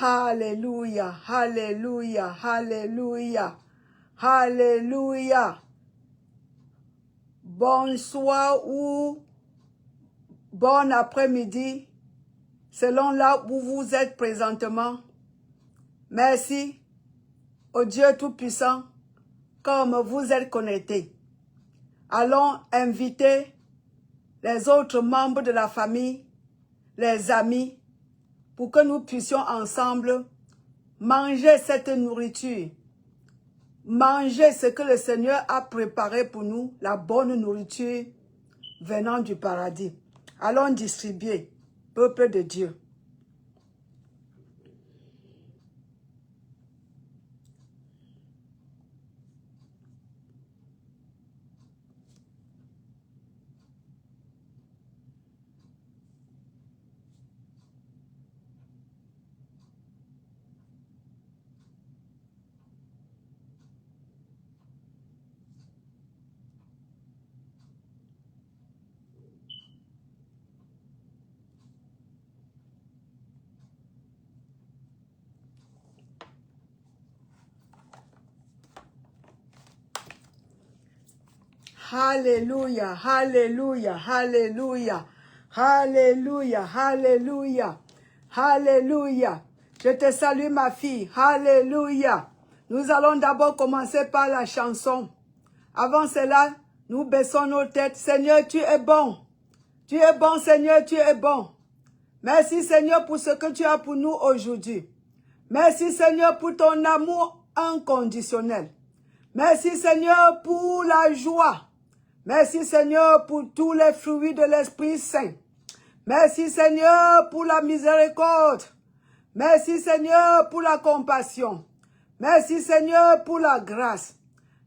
Alléluia, alléluia, alléluia, alléluia. Bonsoir ou bon après-midi, selon là où vous êtes présentement. Merci au Dieu Tout-Puissant, comme vous êtes connectés. Allons inviter les autres membres de la famille, les amis, pour que nous puissions ensemble manger cette nourriture. Manger ce que le Seigneur a préparé pour nous, la bonne nourriture venant du paradis. Allons distribuer, peuple de Dieu. Alléluia, alléluia, alléluia, alléluia, alléluia, alléluia. Je te salue ma fille, alléluia. Nous allons d'abord commencer par la chanson. Avant cela, nous baissons nos têtes. Seigneur, tu es bon. Tu es bon, Seigneur, tu es bon. Merci, Seigneur, pour ce que tu as pour nous aujourd'hui. Merci, Seigneur, pour ton amour inconditionnel. Merci, Seigneur, pour la joie. Merci, Seigneur, pour tous les fruits de l'Esprit Saint. Merci, Seigneur, pour la miséricorde. Merci, Seigneur, pour la compassion. Merci, Seigneur, pour la grâce.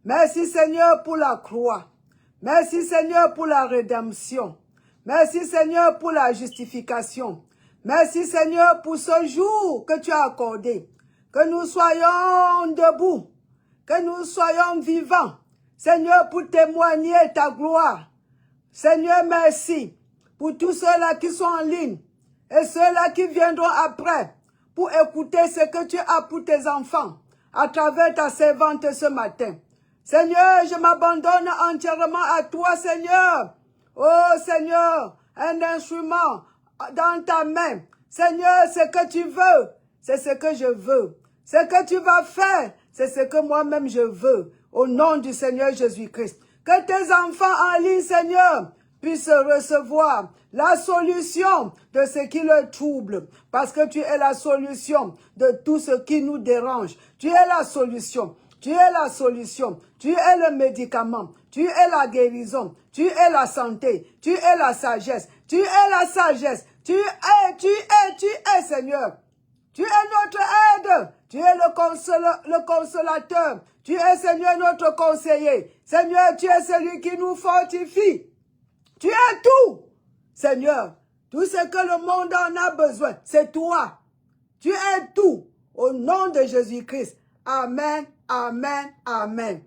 Merci, Seigneur, pour la croix. Merci, Seigneur, pour la rédemption. Merci, Seigneur, pour la justification. Merci, Seigneur, pour ce jour que tu as accordé. Que nous soyons debout. Que nous soyons vivants. Seigneur, pour témoigner ta gloire. Seigneur, merci pour tous ceux-là qui sont en ligne et ceux-là qui viendront après pour écouter ce que tu as pour tes enfants à travers ta servante ce matin. Seigneur, je m'abandonne entièrement à toi, Seigneur. Oh, Seigneur, un instrument dans ta main. Seigneur, ce que tu veux, c'est ce que je veux. Ce que tu vas faire, c'est ce que moi-même je veux. Au nom du Seigneur Jésus-Christ. Que tes enfants en ligne, Seigneur, puissent recevoir la solution de ce qui leur trouble. Parce que tu es la solution de tout ce qui nous dérange. Tu es la solution. Tu es la solution. Tu es le médicament. Tu es la guérison. Tu es la santé. Tu es la sagesse. Tu es la sagesse. Tu es, Seigneur. Tu es notre aide. Tu es le consolateur. Tu es, Seigneur, notre conseiller. Seigneur, tu es celui qui nous fortifie. Tu es tout. Seigneur, tout ce que le monde en a besoin, c'est toi. Tu es tout. Au nom de Jésus-Christ. Amen, amen, amen.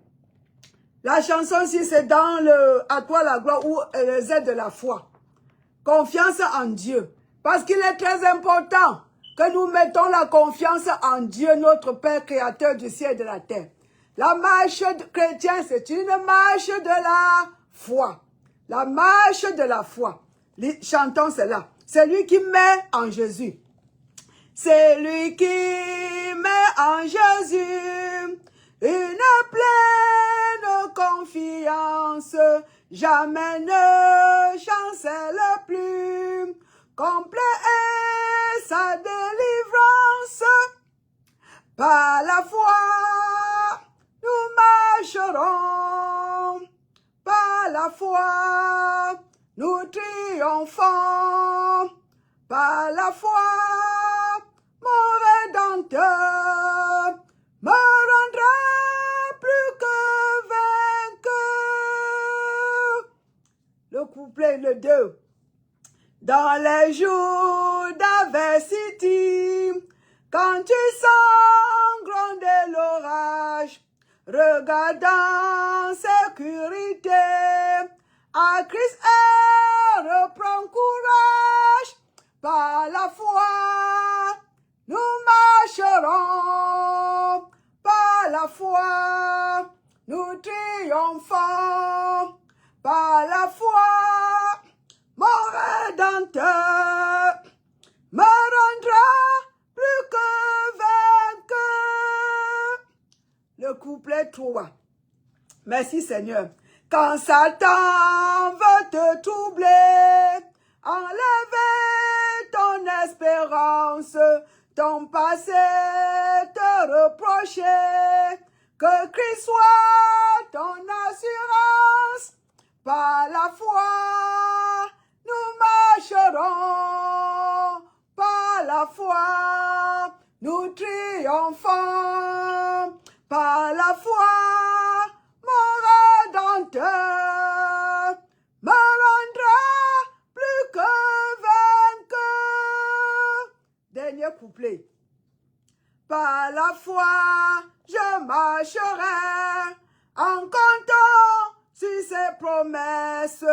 La chanson, si c'est dans le « À toi la gloire » ou « Les aides de la foi ». Confiance en Dieu. Parce qu'il est très important que nous mettons la confiance en Dieu, notre Père créateur du ciel et de la terre. La marche chrétienne, c'est une marche de la foi. La marche de la foi. Chantons cela. C'est lui qui met en Jésus. C'est lui qui met en Jésus une pleine confiance. Jamais ne chancelle plus. Complet est sa délivrance. Par la foi, nous marcherons. Par la foi, nous triomphons. Par la foi, mon Rédempteur me rendra plus que vainqueur. Le couplet, le 2. Dans les jours d'adversité, quand tu sens gronder l'orage, regarde en sécurité, à Christ et reprends courage. Par la foi, nous marchons. la foi, nous triomphons. Par la foi, mon Rédempteur me rendra plus que vainqueur. Le couplet 3. Merci Seigneur. Quand Satan veut te troubler, enlever ton espérance, ton passé te reprocher, que Christ soit ton assurance. Par la foi, nous marcherons. Par la foi, nous triomphons. Par la foi, mon Rédempteur me rendra plus que vainqueur. Dernier couplet. Par la foi, je marcherai en comptant sur ses promesses.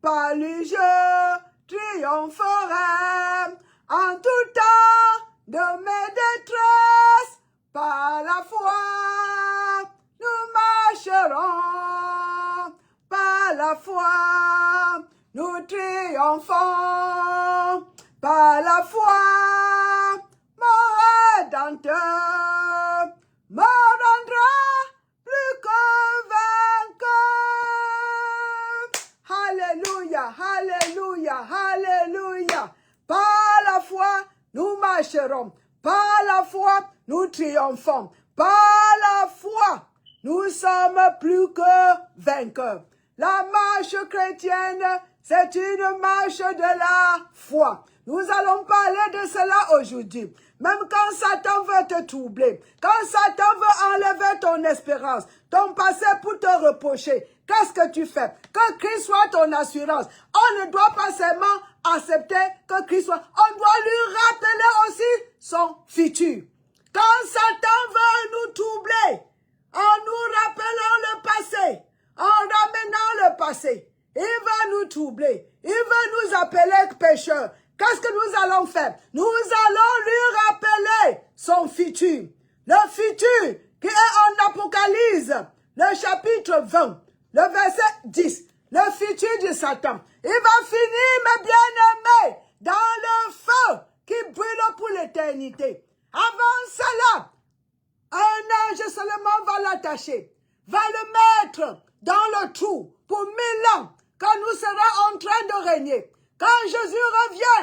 Par lui, je triompherai en tout temps de mes détresses. Par la foi, nous marcherons. Par la foi, nous triomphons. Par la foi, mon Rédempteur me rendra plus que vainqueur. Alléluia, alléluia, alléluia. Par la foi, nous marcherons. Par la foi, nous triomphons. Par la foi, nous sommes plus que vainqueurs. La marche chrétienne, c'est une marche de la foi. Nous allons parler de cela aujourd'hui. Même quand Satan veut te troubler, quand Satan veut enlever ton espérance, ton passé pour te reprocher, qu'est-ce que tu fais? Que Christ soit ton assurance. On ne doit pas seulement accepter que Christ soit, on doit lui rappeler aussi son futur. Quand Satan veut nous troubler, en nous rappelant le passé, en ramenant le passé, il va nous troubler, il va nous appeler pécheurs. Qu'est-ce que nous allons faire? Nous allons lui rappeler son futur. Le futur qui est en Apocalypse, le chapitre 20, le verset 10. Le futur de Satan. Il va finir, mes bien-aimés, dans le feu qui brûle pour l'éternité. Avant cela, un ange seulement va l'attacher, va le mettre dans le trou pour 1000 ans, quand nous serons en train de régner. Quand Jésus revient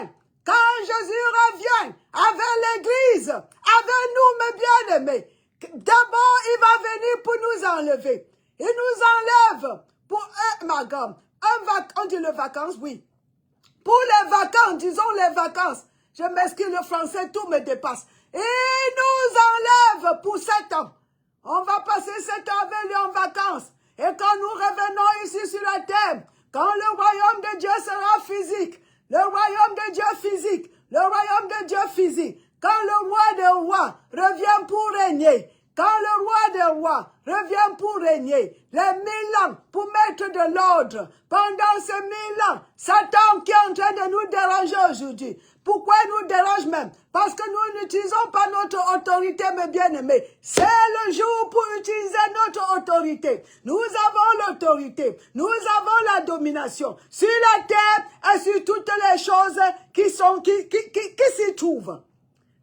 avec l'église, avec nous, mes bien-aimés, d'abord, il va venir pour nous enlever. Il nous enlève pour on dit les vacances, oui. Pour les vacances, disons les vacances. Je m'excuse, le français, tout me dépasse. Il nous enlève pour 7 ans. On va passer 7 ans avec lui en vacances. Et quand nous revenons ici sur la terre, quand le royaume de Dieu sera physique, le royaume de Dieu physique, le royaume de Dieu physique, quand le roi des rois revient pour régner, quand le roi des rois revient pour régner, les 1000 ans pour mettre de l'ordre, pendant ces 1000 ans, Satan qui est en train de nous déranger aujourd'hui. Pourquoi il nous dérange même? Parce que nous n'utilisons pas notre autorité, mes bien-aimés. C'est le jour pour utiliser notre autorité. Nous avons l'autorité. Nous avons la domination sur la terre et sur toutes les choses qui s'y trouvent.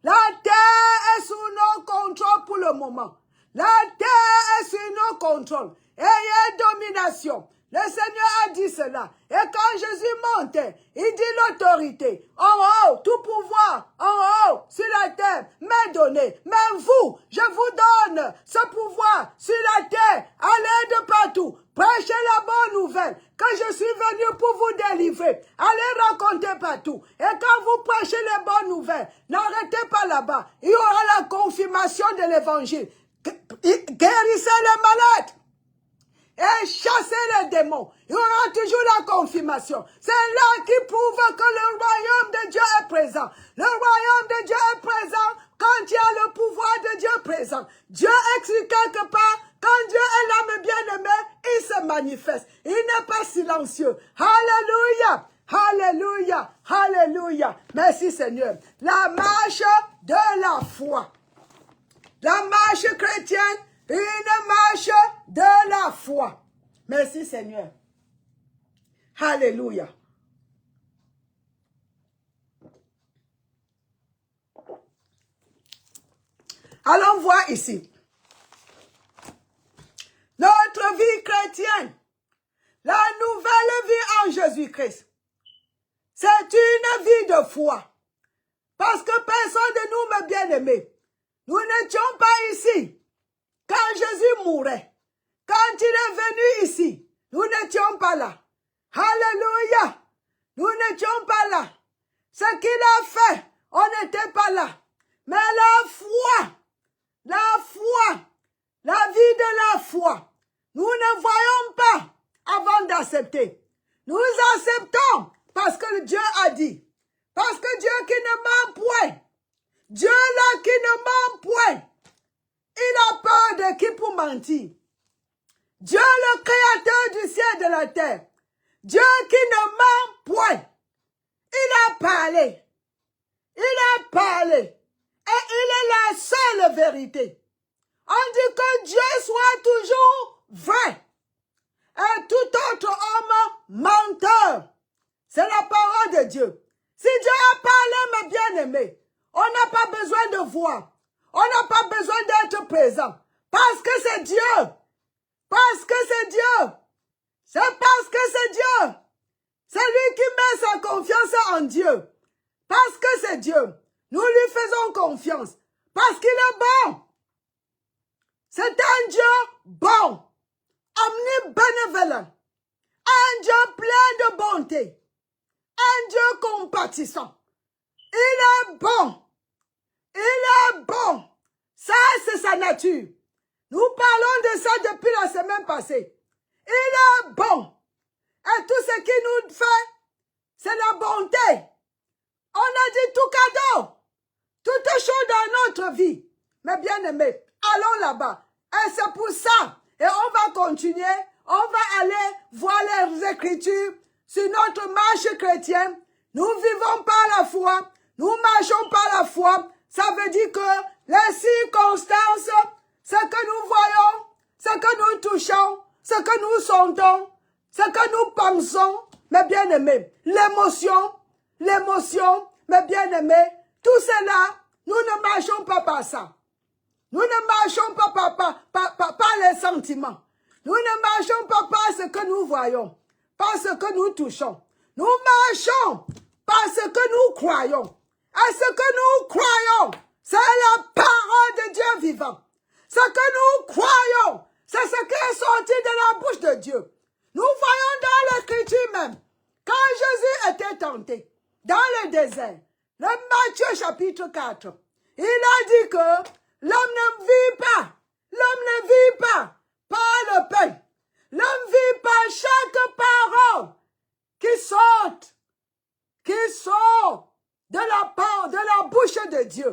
La terre est sous nos contrôles pour le moment. La terre est sous nos contrôles. Ayez domination. Le Seigneur a dit cela. Et quand Jésus montait, il dit l'autorité. En haut, tout pouvoir, en haut, sur la terre, m'est donné. Mais vous, je vous donne ce pouvoir sur la terre. Allez de partout. Prêchez la bonne nouvelle. Que je suis venu pour vous délivrer. Allez raconter partout. Et quand vous prêchez les bonnes nouvelles, n'arrêtez pas là-bas. Il y aura la confirmation de l'évangile. Guérissez les malades. Et chasser les démons. Il y aura toujours la confirmation. C'est là qui prouve que le royaume de Dieu est présent. Le royaume de Dieu est présent quand il y a le pouvoir de Dieu présent. Dieu est quelque part. Quand Dieu est l'âme bien-aimée, il se manifeste. Il n'est pas silencieux. Alléluia. Alléluia. Alléluia. Merci Seigneur. La marche de la foi. La marche chrétienne, Une marche de la foi. Merci Seigneur. Alléluia. Allons voir ici. Notre vie chrétienne, la nouvelle vie en Jésus-Christ, c'est une vie de foi. Parce que personne de nous, mes bien-aimés, nous n'étions pas ici quand Jésus mourait. Quand il est venu ici, nous n'étions pas là. Alléluia. Nous n'étions pas là. Ce qu'il a fait, on n'était pas là. Mais la vie de la foi, nous ne voyons pas avant d'accepter. Nous acceptons parce que Dieu a dit. Parce que Dieu qui ne ment point, Dieu là qui ne ment point, il a peur de qui pour mentir? Dieu le créateur du ciel et de la terre, Dieu qui ne ment point, il a parlé, et il est la seule vérité. On dit que Dieu soit toujours vrai, et tout autre homme menteur. C'est la parole de Dieu. Si Dieu a parlé, mes bien-aimés, on n'a pas besoin de voir. On n'a pas besoin d'être présent. Parce que c'est Dieu. Parce que c'est Dieu. C'est parce que c'est Dieu. C'est lui qui met sa confiance en Dieu. Parce que c'est Dieu. Nous lui faisons confiance. Parce qu'il est bon. C'est un Dieu bon. Omnibénévolent. Un Dieu plein de bonté. Un Dieu compatissant. Il est bon. Il est bon. Ça, c'est sa nature. Nous parlons de ça depuis la semaine passée. Il est bon. Et tout ce qu'il nous fait, c'est la bonté. On a dit tout cadeau. Toutes choses dans notre vie. Mais bien aimés, allons là-bas. Et c'est pour ça. Et on va continuer. On va aller voir les Écritures sur notre marche chrétienne. Nous vivons par la foi. Nous marchons par la foi. Ça veut dire que les circonstances, ce que nous voyons, ce que nous touchons, ce que nous sentons, ce que nous pensons, mes bien-aimés, l'émotion, mes bien-aimés, tout cela, nous ne marchons pas par ça. Nous ne marchons pas par les sentiments. Nous ne marchons pas par ce que nous voyons, par ce que nous touchons. Nous marchons par ce que nous croyons. Et ce que nous croyons, c'est la parole de Dieu vivant. Ce que nous croyons, c'est ce qui est sorti de la bouche de Dieu. Nous voyons dans l'Écriture même, quand Jésus était tenté, dans le désert, le Matthieu chapitre 4, il a dit que l'homme ne vit pas par le pain. L'homme vit par chaque parole qui sort de la bouche de Dieu.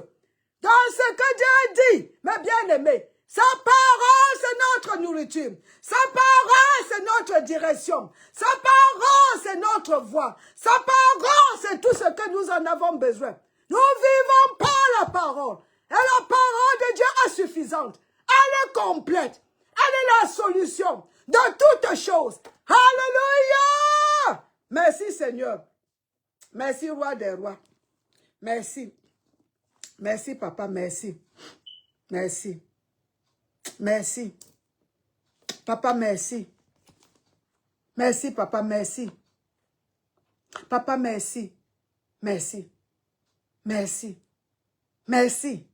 Dans ce que Dieu dit, mes bien-aimés, sa parole, c'est notre nourriture. Sa parole, c'est notre direction. Sa parole, c'est notre voix. Sa parole, c'est tout ce que nous en avons besoin. Nous vivons par la parole. Et la parole de Dieu est suffisante. Elle est complète. Elle est la solution de toutes choses. Alléluia! Merci Seigneur. Merci Roi des Rois. Merci. Merci Papa, merci. Merci. Merci. Papa, merci. Merci, Papa, merci. Papa, merci. Merci. Merci. Merci.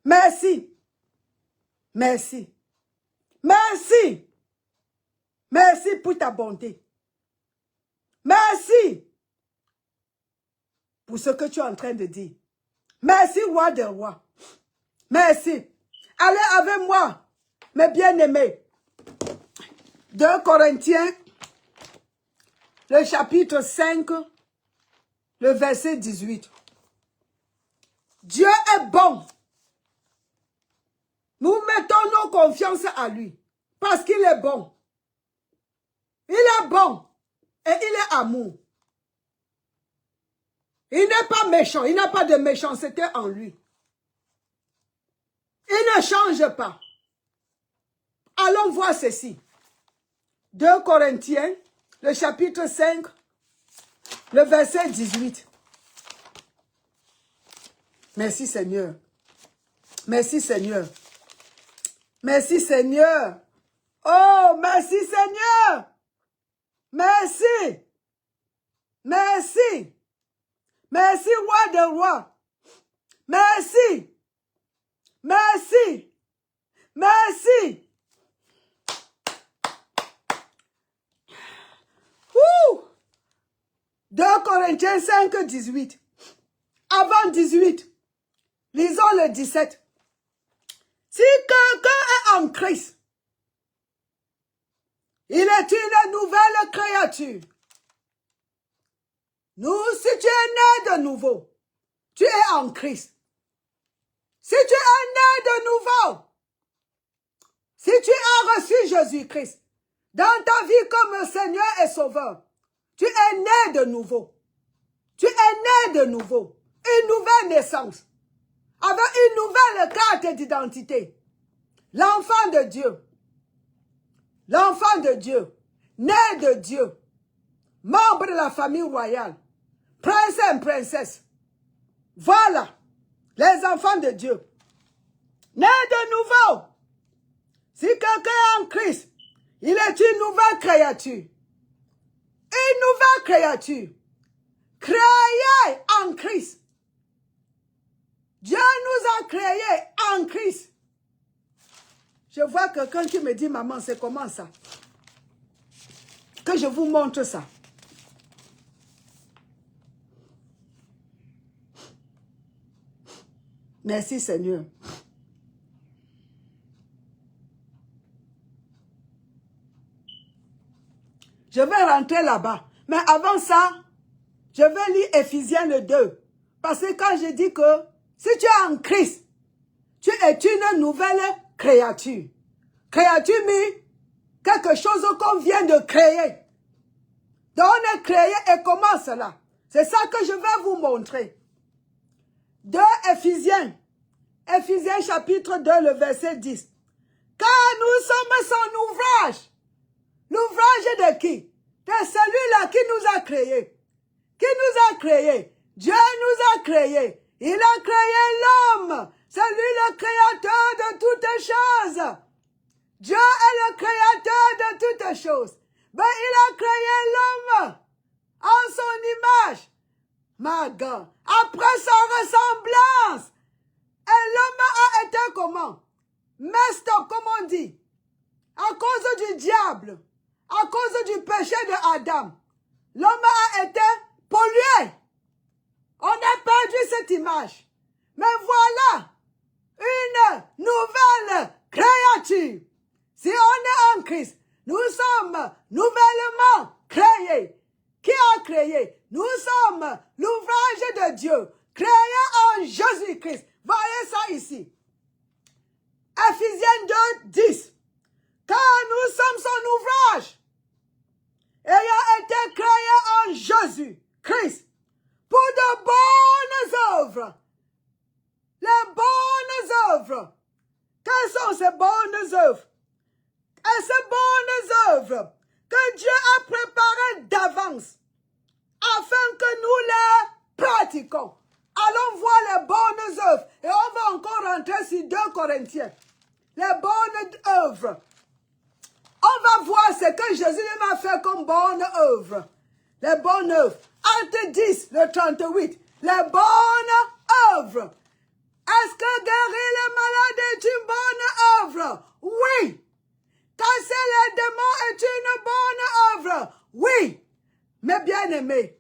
Merci. Merci. Merci. Merci pour ta bonté. Merci pour ce que tu es en train de dire. Merci, Roi des Rois. Merci. Allez avec moi, mes bien-aimés. 2 Corinthiens, le chapitre 5, le verset 18. Dieu est bon. Nous mettons nos confiances à lui. Parce qu'il est bon. Il est bon. Et il est amour. Il n'est pas méchant. Il n'a pas de méchanceté en lui. Il ne change pas. Allons voir ceci. 2 Corinthiens, le chapitre 5, le verset 18. Merci Seigneur. Merci Seigneur. Merci Seigneur. Oh, merci Seigneur. Merci. Merci. Merci, roi de rois. Merci. Merci. Merci. Ouh. 2 Corinthiens 5, 18. Avant 18. Lisons le 17. Si quelqu'un est en Christ, il est une nouvelle créature. Nous, si tu es né de nouveau, tu es en Christ. Si tu es né de nouveau, si tu as reçu Jésus-Christ dans ta vie comme Seigneur et Sauveur, tu es né de nouveau. Tu es né de nouveau. Une nouvelle naissance. Avec une nouvelle carte d'identité. L'enfant de Dieu. L'enfant de Dieu. Né de Dieu. Membre de la famille royale. Prince et princesse. Voilà. Les enfants de Dieu. Né de nouveau. Si quelqu'un est en Christ, il est une nouvelle créature. Une nouvelle créature. Créée en Christ. Dieu nous a créés en Christ. Je vois quelqu'un qui me dit, maman, c'est comment ça? Que je vous montre ça. Merci Seigneur. Je vais rentrer là-bas. Mais avant ça, je vais lire Éphésiens le 2. Parce que quand je dis que si tu es en Christ, tu es une nouvelle créature. Créature, mais quelque chose qu'on vient de créer. Donc on est créé et comment cela? C'est ça que je vais vous montrer. 2 Éphésiens. Éphésiens chapitre 2, le verset 10. Car nous sommes son ouvrage. L'ouvrage de qui? De celui-là qui nous a créés. Qui nous a créés? Dieu nous a créés. Il a créé l'homme. C'est lui le créateur de toutes choses. Dieu est le créateur de toutes choses. Mais il a créé l'homme en son image. My God. Après sa ressemblance. Et l'homme a été comment? Messed up, comme on dit. À cause du diable. À cause du péché de Adam. L'homme a été pollué. On a perdu cette image. Mais voilà une nouvelle créature. Si on est en Christ, nous sommes nouvellement créés. Qui a créé? Nous sommes l'ouvrage de Dieu, créé en Jésus-Christ. Voyez ça ici. Éphésiens 2, 10. Car nous sommes son ouvrage, ayant été créé en Jésus-Christ, pour de bonnes œuvres. Les bonnes œuvres. Quelles sont ces bonnes œuvres? Et ces bonnes œuvres que Dieu a préparées d'avance, afin que nous les pratiquons. Allons voir les bonnes œuvres. Et on va encore rentrer sur 2 Corinthiens. Les bonnes œuvres. On va voir ce que Jésus m'a fait comme bonnes œuvres. Les bonnes œuvres. Acte 10, le 38. Les bonnes œuvres. Est-ce que guérir les malades est une bonne œuvre? Oui. Casser les démons est une bonne œuvre? Oui. Mais bien aimé.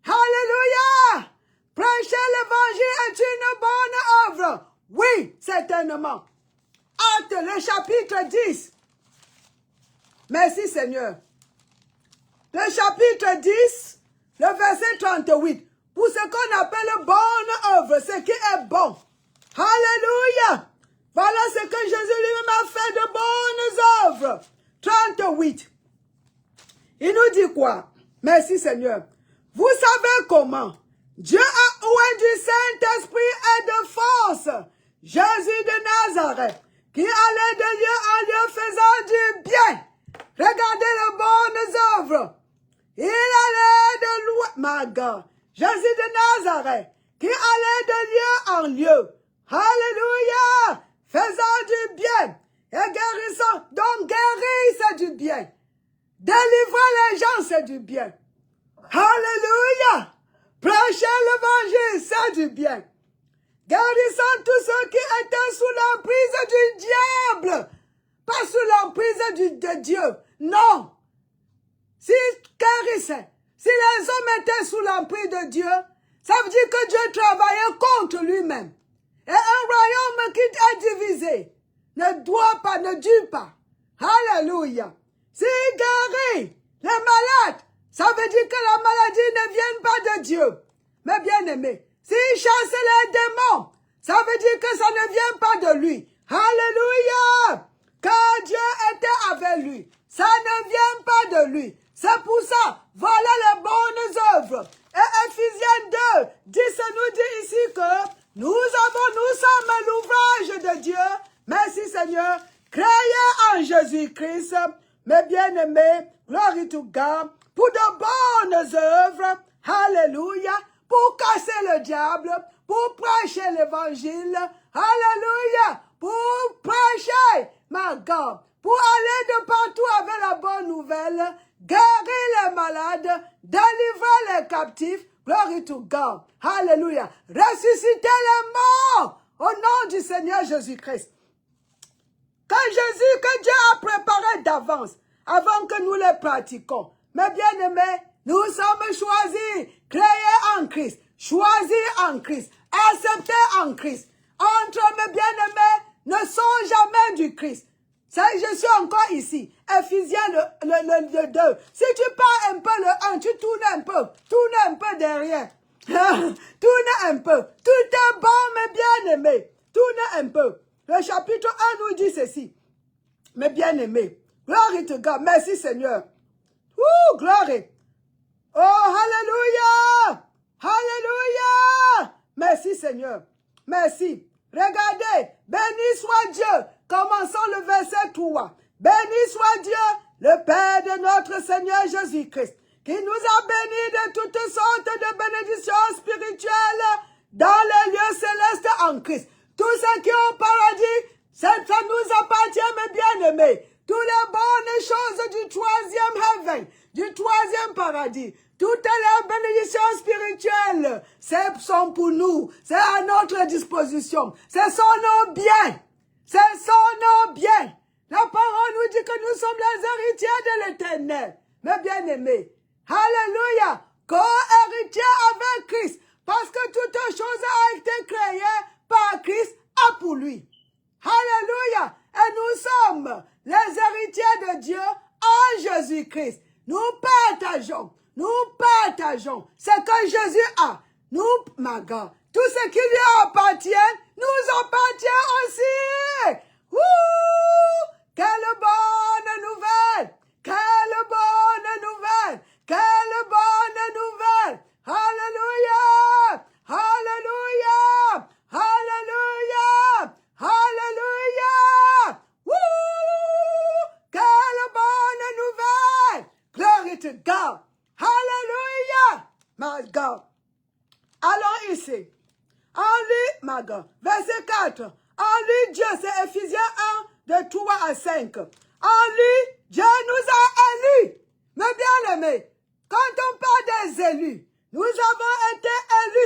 Alléluia. Prêcher l'évangile est une bonne œuvre? Oui, certainement. Acte, le chapitre 10. Merci Seigneur. Le chapitre 10, le verset 38. Pour ce qu'on appelle bonne œuvre, ce qui est bon. Alléluia. Voilà ce que Jésus lui-même a fait de bonnes œuvres. 38. Il nous dit quoi? Merci Seigneur. Vous savez comment Dieu a oint du Saint-Esprit et de force Jésus de Nazareth, qui allait de lieu en lieu faisant Jésus de Nazareth, qui allait de lieu en lieu. Alléluia! Faisant du bien et guérissant. Donc guérir, c'est du bien. Délivrer les gens, c'est du bien. Alléluia! Prêcher l'évangile, c'est du bien. Guérissant tous ceux qui étaient sous l'emprise du diable. Pas sous l'emprise de Dieu. Non. Si guérissait, si les hommes étaient sous l'emprise de Dieu, ça veut dire que Dieu travaillait contre lui-même. Et un royaume qui est divisé ne doit pas, ne dure pas. Alléluia. S'il guérit les malades, ça veut dire que la maladie ne vient pas de Dieu. Mais bien aimé, s'il chasse les démons, ça veut dire que ça ne vient pas de lui. Alléluia. Car Dieu était avec lui. Ça ne vient pas de lui. C'est pour ça, voilà les bonnes œuvres. Et Ephésiens 2, 10 nous dit ici que nous sommes l'ouvrage de Dieu. Merci Seigneur. Créé en Jésus-Christ. Mes bien-aimés, glory to God, pour de bonnes œuvres. Alléluia. Pour casser le diable, pour prêcher l'évangile. Alléluia. Pour prêcher, my God. Pour aller de partout avec la bonne nouvelle. Guérir les malades. Délivrer les captifs. Glory to God. Alléluia. Ressusciter les morts. Au nom du Seigneur Jésus-Christ. Que Dieu a préparé d'avance, avant que nous les pratiquons. Mais bien aimés, nous sommes choisis, créés en Christ, choisis en Christ, acceptés en Christ. Entre mes bien-aimés ne sont jamais du Christ. Ça, je suis encore ici. Ephésiens le 2. Si tu pars un peu le 1, tu tournes un peu derrière. Tourne un peu. Tout est bon, mes bien-aimés. Tourne un peu. Le chapitre 1 nous dit ceci. Mes bien-aimés, glory to God. Merci Seigneur. Ouh, glory. Oh, hallelujah. Hallelujah. Merci Seigneur. Merci. Regardez, béni soit Dieu. Commençons le verset 3. Béni soit Dieu, le Père de notre Seigneur Jésus-Christ, qui nous a bénis de toutes sortes de bénédictions spirituelles dans les lieux célestes en Christ. Tous ceux qui ont paradis, ça nous appartient, mes bien-aimés. Toutes les bonnes choses du troisième heaven, du troisième paradis, toutes les bénédictions spirituelles, ce sont pour nous. C'est à notre disposition. Ce sont nos biens. Ce sont nos biens. La parole nous dit que nous sommes les héritiers de l'Éternel. Mes bien-aimés, alléluia, co-héritiers avec Christ, parce que toute chose a été créée par Christ et pour lui. Alléluia, et nous sommes les héritiers de Dieu en Jésus-Christ. Nous partageons ce que Jésus a. Nous, ma God, tout ce qui lui appartient, nous appartient aussi. Ouh! Quelle bonne nouvelle! Quelle bonne nouvelle! Quelle bonne nouvelle! Alléluia! Alléluia! Alléluia! Alléluia! Wouh! Quelle bonne nouvelle! Glory to God! Hallelujah! My God! Allons ici. En lui, my God. Verset 4. En lui, Dieu, c'est Ephésiens 1, de 3 à 5. En lui, Dieu nous a élus. Mais bien aimés, quand on parle des élus, nous avons été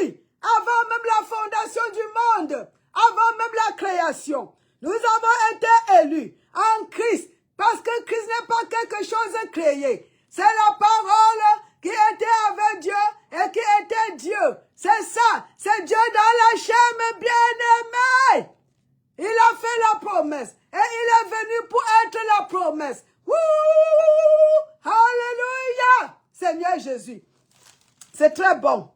élus avant même la fondation du monde, avant même la création. Nous avons été élus en Christ, parce que Christ n'est pas quelque chose de créé. C'est la parole qui était avec Dieu et qui était Dieu. C'est ça, c'est Dieu dans la chair, mes bien-aimés. Il a fait la promesse et il est venu pour être la promesse. Wouh! Alléluia! Seigneur Jésus, c'est très bon.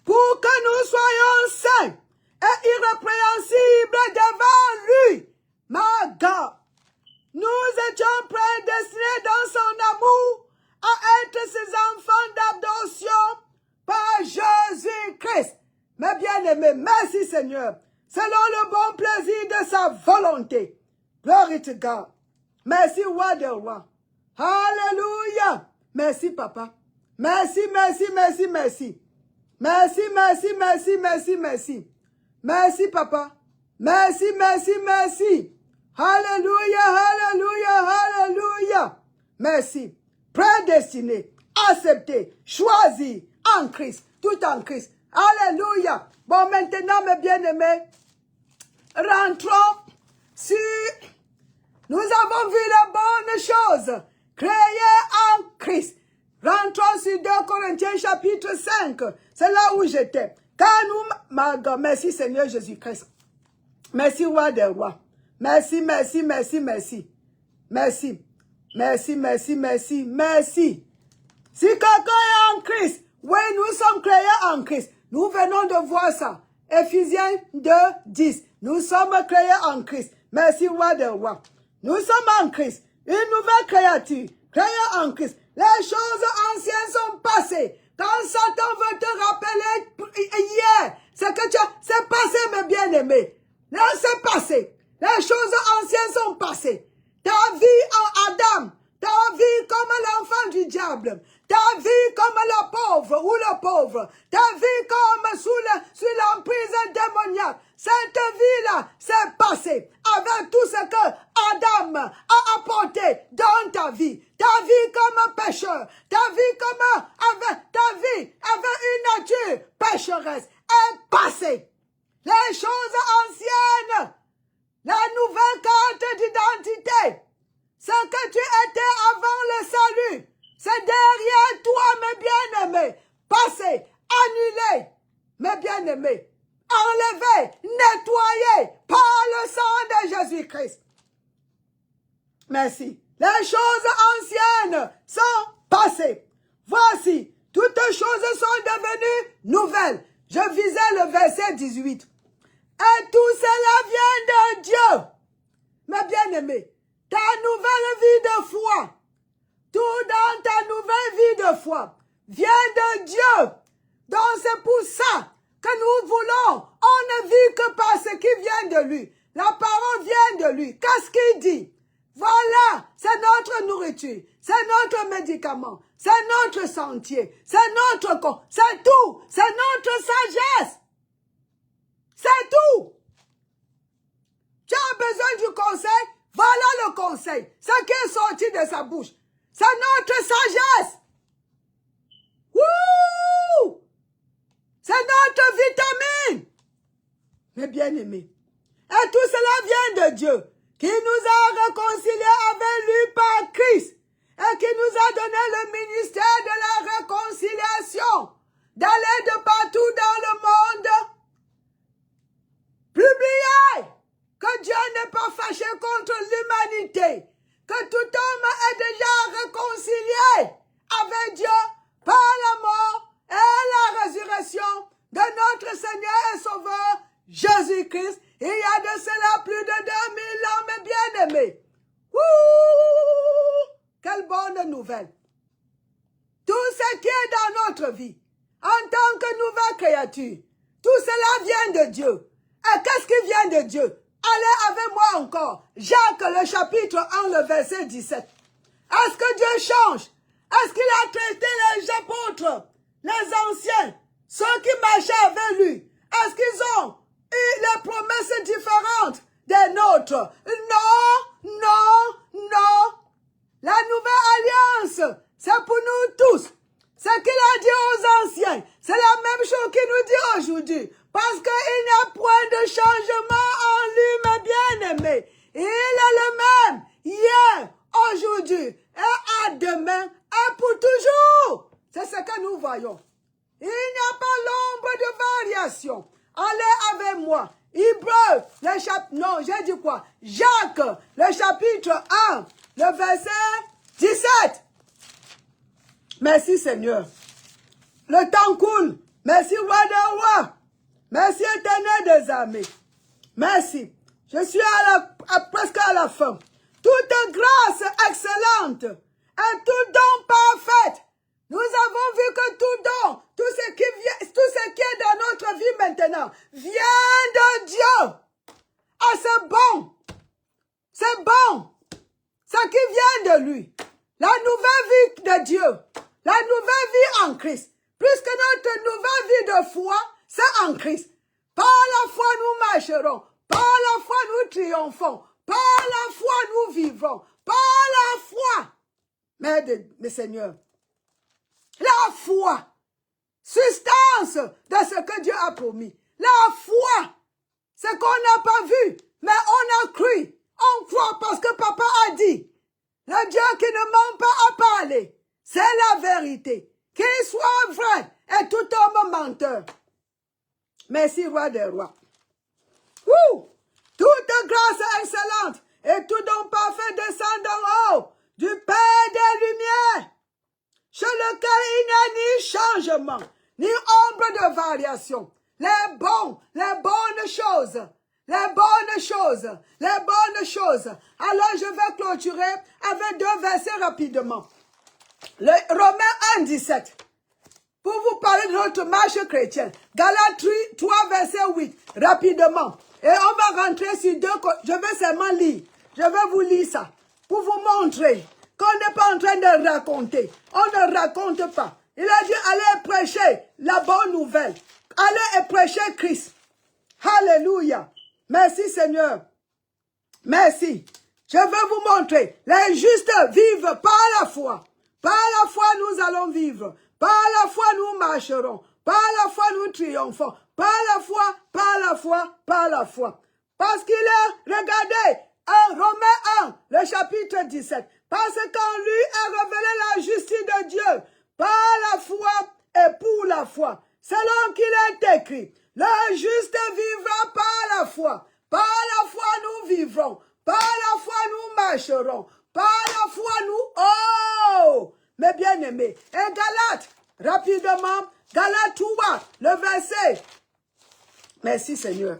Pour que nous soyons saints et irrépréhensibles devant lui. My God, nous étions prédestinés dans son amour à être ses enfants d'adoption par Jésus-Christ. Mes bien-aimés, merci Seigneur, selon le bon plaisir de sa volonté. Glory to God. Merci, roi des rois. Alléluia. Merci, papa. Merci, merci, merci, merci. Merci, merci, merci, merci, merci. Merci, papa. Merci, merci, merci. Alléluia, alléluia, alléluia. Merci. Prédestiné, accepté, choisi, en Christ, tout en Christ. Alléluia. Bon, maintenant, mes bien-aimés, rentrons sur... Nous avons vu les bonnes choses créées en Christ. Rentrons sur 2 Corinthiens chapitre 5. C'est là où j'étais. Merci Seigneur Jésus-Christ. Merci roi des rois. Merci, merci, merci, merci. Merci. Merci, merci, merci, merci. Si quelqu'un est en Christ, oui, nous sommes créés en Christ. Nous venons de voir ça. Éphésiens 2, 10. Nous sommes créés en Christ. Merci roi des rois. Nous sommes en Christ. Une nouvelle créature. Créée en Christ. Les choses anciennes sont passées. Quand Satan veut te rappeler hier, c'est passé, mes bien-aimés. Là, c'est passé. Les choses anciennes sont passées. Ta vie en Adam, ta vie comme l'enfant du diable, ta vie comme le pauvre ou le pauvre, ta vie comme sous l'emprise démoniaque. Cette vie-là, c'est passé avec tout ce que Adam a apporté dans ta vie. Ta vie comme pécheur, ta vie comme ta vie avec une nature pécheresse est passée. Les choses anciennes, la nouvelle carte d'identité, ce que tu étais avant le salut, c'est derrière toi, mes bien-aimés, passé, annulé, mes bien-aimés, enlevé, nettoyé par le sang de Jésus-Christ. Merci. Les choses anciennes sont passées. Voici, toutes choses sont devenues nouvelles. Je visais le verset 18. Et tout cela vient de Dieu. Mes bien-aimés, ta nouvelle vie de foi, tout dans ta nouvelle vie de foi, vient de Dieu. Donc c'est pour ça que nous voulons, on ne vit que par ce qui vient de lui. La parole vient de lui. Qu'est-ce qu'il dit? Voilà, c'est notre nourriture, c'est notre médicament, c'est notre sentier, c'est notre corps, c'est tout, c'est notre sagesse. C'est tout. Tu as besoin du conseil? Voilà le conseil. Ce qui est sorti de sa bouche. C'est notre sagesse. Wouh! C'est notre vitamine. Mes bien-aimés. Et tout cela vient de Dieu, qui nous a réconciliés avec lui par Christ, et qui nous a donné le ministère de la réconciliation, d'aller de partout dans le monde. Publiez que Dieu n'est pas fâché contre l'humanité, que tout homme est déjà réconcilié avec Dieu par la mort et la résurrection de notre Seigneur et Sauveur Jésus-Christ. Il y a de cela plus de 2000 ans, mes bien-aimés. Quelle bonne nouvelle. Tout ce qui est dans notre vie, en tant que nouvelle créature, tout cela vient de Dieu. Et qu'est-ce qui vient de Dieu? Allez avec moi encore. Jacques, le chapitre 1, le verset 17. Est-ce que Dieu change? Est-ce qu'il a traité les apôtres, les anciens, ceux qui marchaient avec lui? Est-ce qu'ils ont eu les promesses différentes des nôtres? Non, non, non. La nouvelle alliance, c'est pour nous tous. Ce qu'il a dit aux anciens, c'est la même chose qu'il nous dit aujourd'hui. Parce qu'il n'y a point de changement en lui, mes bien-aimés. Il est le même hier, aujourd'hui et à demain et pour toujours. C'est ce que nous voyons. Il n'y a pas l'ombre de variation. Allez avec moi. Hébreux, le chapitre... Non, j'ai dit quoi? Jacques, le chapitre 1, le verset 17. Merci Seigneur. Le temps coule. Merci roi des rois. Merci éternel des armées. Merci. Je suis presque à la fin. Toute grâce excellente et tout don parfait. Nous avons vu que tout don, tout ce qui est dans notre vie maintenant, vient de Dieu. Ah, c'est bon. C'est bon. Ce qui vient de lui. La nouvelle vie de Dieu. La nouvelle vie en Christ. puisque notre nouvelle vie de foi, c'est en Christ. Par la foi, nous marcherons. Par la foi, nous triomphons. Par la foi, nous vivrons. Par la foi. Mes seigneurs, la foi, substance de ce que Dieu a promis. La foi, c'est qu'on n'a pas vu, mais on a cru. On croit parce que papa a dit. Le Dieu qui ne ment pas à parler, c'est la vérité. Qu'il soit vrai et tout homme menteur. Merci, roi des rois. Toute grâce excellente et tout don parfait descend d'en haut, du Père des Lumières, chez lequel il n'y a ni changement, ni ombre de variation. Les bonnes choses, les bonnes choses, les bonnes choses. Alors je vais clôturer avec 2 versets rapidement. Le Romains 1, 17. Pour vous parler de notre marche chrétienne. Galates 3, verset 8. Rapidement. Et on va rentrer sur 2. Je vais seulement lire. Je vais vous lire ça. Pour vous montrer qu'on n'est pas en train de raconter. On ne raconte pas. Il a dit, allez prêcher la bonne nouvelle. Allez et prêcher Christ. Alléluia. Merci Seigneur. Merci. Je vais vous montrer. Les justes vivent par la foi. Par la foi, nous allons vivre. Par la foi, nous marcherons. Par la foi, nous triomphons. Par la foi, par la foi, par la foi. Parce qu'il est, regardez, Romains 1, le chapitre 17. Parce qu'en lui est révélée la justice de Dieu. Par la foi et pour la foi. Selon qu'il est écrit, le juste vivra par la foi. Par la foi, nous vivrons. Par la foi, nous marcherons. Par la foi, nous... Oh! Mes bien-aimés. Et Galates, rapidement, Galates 3, le verset. Merci Seigneur.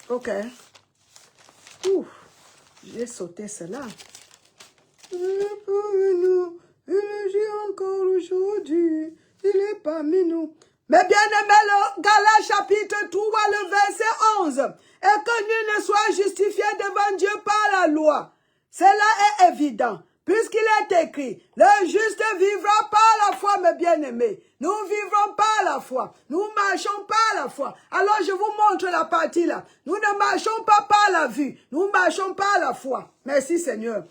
Ok. Ouh, j'ai sauté cela. Il est parmi nous, il agit encore aujourd'hui, il est parmi nous. Mais bien-aimés, le Galates chapitre 3, le verset 11. Et que nul ne soit justifié devant Dieu par la loi. Cela est évident, puisqu'il est écrit, le juste vivra par la foi, mes bien-aimés. Nous vivrons par la foi, nous marchons par la foi. Alors je vous montre la partie là. Nous ne marchons pas par la vue, nous marchons par la foi. Merci Seigneur.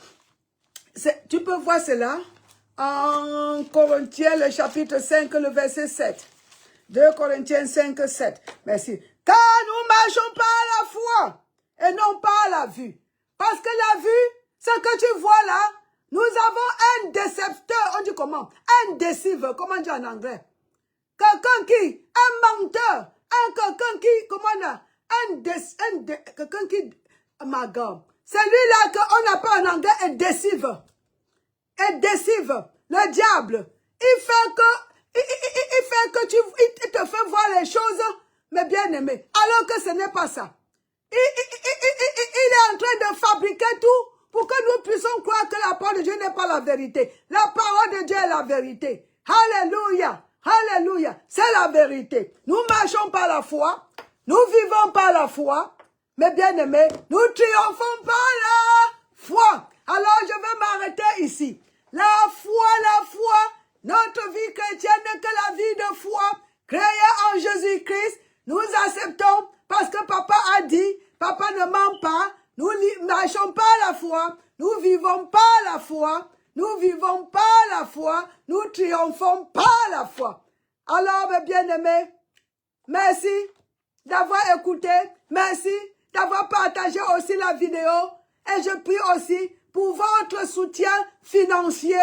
Tu peux voir cela en Corinthiens, le chapitre 5, le verset 7. 2 Corinthiens 5, 7. Merci. Car nous marchons par la foi et non par la vue. Parce que la vue, ce que tu vois là, nous avons un décepteur, on dit comment? Un déceiver, comment on dit en anglais? Quelqu'un qui, un menteur, quelqu'un qui, comment on a? Quelqu'un qui, oh my God. Celui-là qu'on appelle en anglais un déceiver. Un déceiver, le diable. Il fait que il te fait voir les choses, mais bien aimé, alors que ce n'est pas ça. Il est en train de fabriquer tout pour que nous puissions croire que la parole de Dieu n'est pas la vérité. La parole de Dieu est la vérité. Alléluia. Alléluia. C'est la vérité. Nous marchons par la foi. Nous vivons par la foi. Mais bien aimés, nous triomphons par la foi. Alors je vais m'arrêter ici. La foi, notre vie chrétienne n'est que la vie de foi créée en Jésus-Christ. Nous acceptons parce que papa a dit, papa ne ment pas. Nous marchons par la foi, nous vivons par la foi, nous vivons par la foi, nous triomphons par la foi. Alors, mes bien-aimés, merci d'avoir écouté, merci d'avoir partagé aussi la vidéo et je prie aussi pour votre soutien financier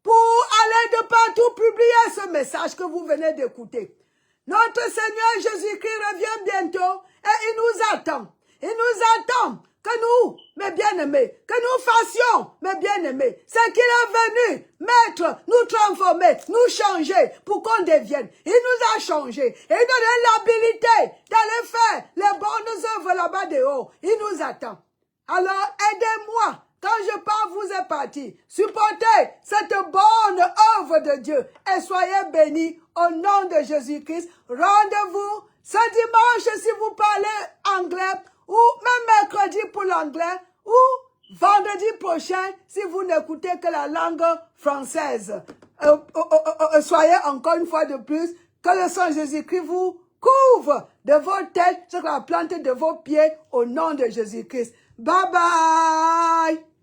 pour aller de partout publier ce message que vous venez d'écouter. Notre Seigneur Jésus-Christ revient bientôt et il nous attend. Il nous attend que nous, mes bien-aimés, que nous fassions, mes bien-aimés, ce qu'il est venu mettre, nous transformer, nous changer pour qu'on devienne. Il nous a changé et il nous donne l'habilité d'aller faire les bonnes œuvres là-bas dehors. Il nous attend. Alors aidez-moi. Quand je pars, vous êtes partis. Supportez cette bonne œuvre de Dieu et soyez bénis au nom de Jésus-Christ. Rendez-vous ce dimanche si vous parlez anglais ou même mercredi pour l'anglais ou Vendredi prochain, si vous n'écoutez que la langue française, soyez encore une fois de plus, que le sang de Jésus-Christ vous couvre de vos têtes jusqu'à la plante de vos pieds au nom de Jésus-Christ. Bye bye!